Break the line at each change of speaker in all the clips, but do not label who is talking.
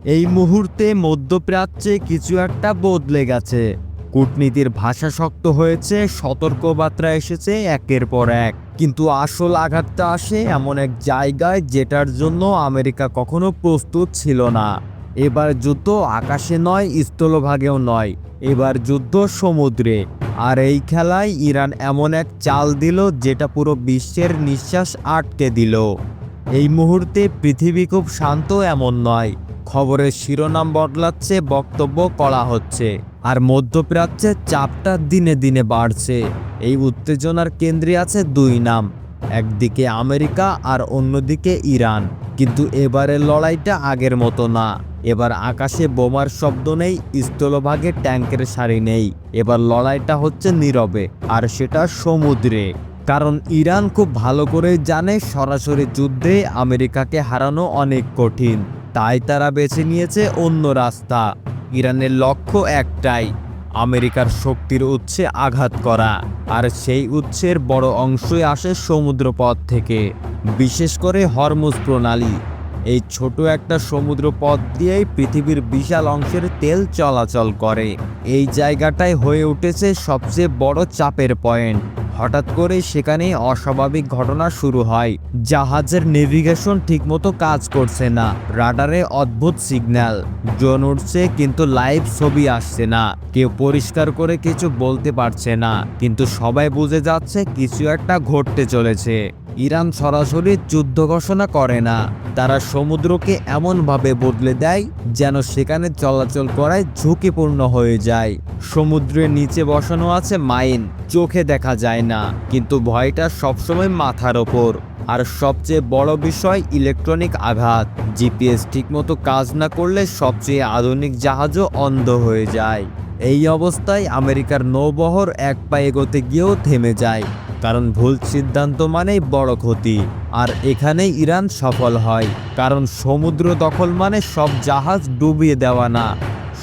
এই মুহূর্তে মধ্যপ্রাচ্যে কিছু একটা বদলে গেছে। কূটনীতির ভাষা শক্ত হয়েছে, সতর্কবার্তা এসেছে একের পর এক। কিন্তু আসল আঘাতটা আসে এমন এক জায়গায় যেটার জন্য আমেরিকা কখনো প্রস্তুত ছিল না। এবার যুদ্ধ আকাশে নয়, স্থলভাগেও নয়, এবার যুদ্ধ সমুদ্রে। আর এই খেলায় ইরান এমন এক চাল দিল যেটা পুরো বিশ্বের নিঃশ্বাস আটকে দিল। এই মুহূর্তে পৃথিবী খুব শান্ত এমন নয়। খবরের শিরোনাম বদলাচ্ছে, বক্তব্য করা হচ্ছে, আর মধ্যপ্রাচ্যের চাপটা দিনে দিনে বাড়ছে। এই উত্তেজনার কেন্দ্রে আছে দুই নাম, একদিকে আমেরিকা আর অন্যদিকে ইরান। কিন্তু এবারের লড়াইটা আগের মতো না। এবার আকাশে বোমার শব্দ নেই, স্থলভাগে ট্যাঙ্কের সারি নেই। এবার লড়াইটা হচ্ছে নীরবে, আর সেটা সমুদ্রে। কারণ ইরান খুব ভালো করে জানে সরাসরি যুদ্ধে আমেরিকাকে হারানো অনেক কঠিন। তাই তারা বেছে নিয়েছে অন্য রাস্তা। ইরানের লক্ষ্য একটাই, আমেরিকার শক্তির উৎসে আঘাত করা। আর সেই উৎসের বড় অংশই আসে সমুদ্রপথ থেকে, বিশেষ করে হরমুজ প্রণালী। এই ছোট একটা সমুদ্রপথ দিয়েই পৃথিবীর বিশাল অংশের তেল চলাচল করে। এই জায়গাটাই হয়ে উঠেছে সবচেয়ে বড় চাপের পয়েন্ট। হঠাৎ করে সেখানে অস্বাভাবিক ঘটনা শুরু হয়। জাহাজের নেভিগেশন ঠিকমতো কাজ করছে না, রাডারে অদ্ভুত সিগন্যাল, ড্রোন উঠছে কিন্তু লাইভ ছবি আসছে না। কেউ পরিষ্কার করে কিছু বলতে পারছে না, কিন্তু সবাই বুঝে যাচ্ছে কিছু একটা ঘটতে চলেছে। ইরান সরাসরি যুদ্ধ ঘোষণা করে না, তারা সমুদ্রকে এমনভাবে বদলে দেয় যেন সেখানে চলাচল করায় ঝুঁকিপূর্ণ হয়ে যায়। সমুদ্রের নিচে বসানো আছে মাইন, চোখে দেখা যায় না, কিন্তু ভয়টা সবসময় মাথার ওপর। আর সবচেয়ে বড় বিষয় ইলেকট্রনিক আঘাত। জিপিএস ঠিকমতো কাজ না করলে সবচেয়ে আধুনিক জাহাজও অন্ধ হয়ে যায়। এই অবস্থায় আমেরিকার নৌবহর এক পা এগোতে গিয়েও থেমে যায়, কারণ ভুল সিদ্ধান্ত মানেই বড় ক্ষতি। আর এখানেই ইরান সফল হয়, কারণ সমুদ্র দখল মানে সব জাহাজ ডুবিয়ে দেওয়া না,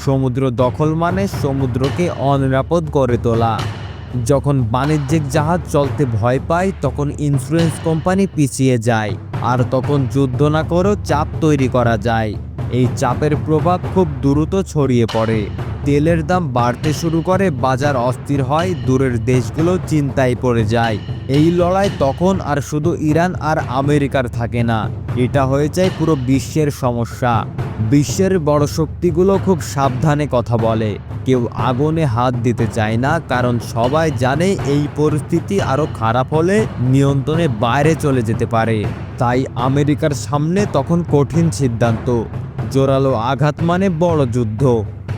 সমুদ্র দখল মানে সমুদ্রকে অনিরাপদ করে তোলা। যখন বাণিজ্যিক জাহাজ চলতে ভয় পায় তখন ইন্স্যুরেন্স কোম্পানি পিছিয়ে যায়, আর তখন যুদ্ধ না করেও চাপ তৈরি করা যায়। এই চাপের প্রভাব খুব দ্রুত ছড়িয়ে পড়ে। তেলের দাম বাড়তে শুরু করে, বাজার অস্থির হয়, দূরের দেশগুলো চিন্তায় পড়ে যায়। এই লড়াই তখন আর শুধু ইরান আর আমেরিকার থাকে না, এটা হয়ে যায় পুরো বিশ্বের সমস্যা। বিশ্বের বড় শক্তিগুলো খুব সাবধানে কথা বলে, কেউ আগুনে হাত দিতে চায় না, কারণ সবাই জানে এই পরিস্থিতি আরও খারাপ হলে নিয়ন্ত্রণের বাইরে চলে যেতে পারে। তাই আমেরিকার সামনে তখন কঠিন সিদ্ধান্ত। জোরালো আঘাত মানে বড় যুদ্ধ,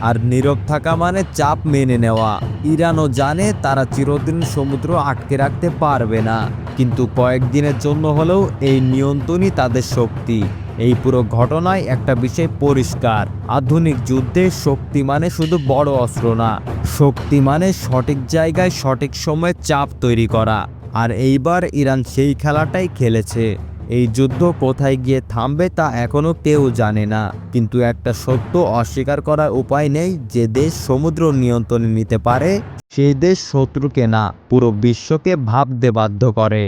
আর নীরব থাকা মানে চাপ মেনে নেওয়া। ইরানও জানে তারা চিরদিন সমুদ্র আটকে রাখতে পারবে না, কিন্তু কয়েকদিনের জন্য হলেও এই নিয়ন্ত্রণই তাদের শক্তি। এই পুরো ঘটনায় একটা বিষয় পরিষ্কার, আধুনিক যুদ্ধে শক্তি মানে শুধু বড় অস্ত্র না, শক্তি মানে সঠিক জায়গায় সঠিক সময়ে চাপ তৈরি করা। আর এইবার ইরান সেই খেলাটাই খেলেছে। এই যুদ্ধ কোথায় গিয়ে থামবে তা এখনো কেউ জানে না, কিন্তু একটা সত্য অস্বীকার করার উপায় নেই, যে দেশ সমুদ্র নিয়ন্ত্রণে নিতে পারে সেই দেশ শত্রুকে না, পুরো বিশ্বকে ভাবতে বাধ্য করে।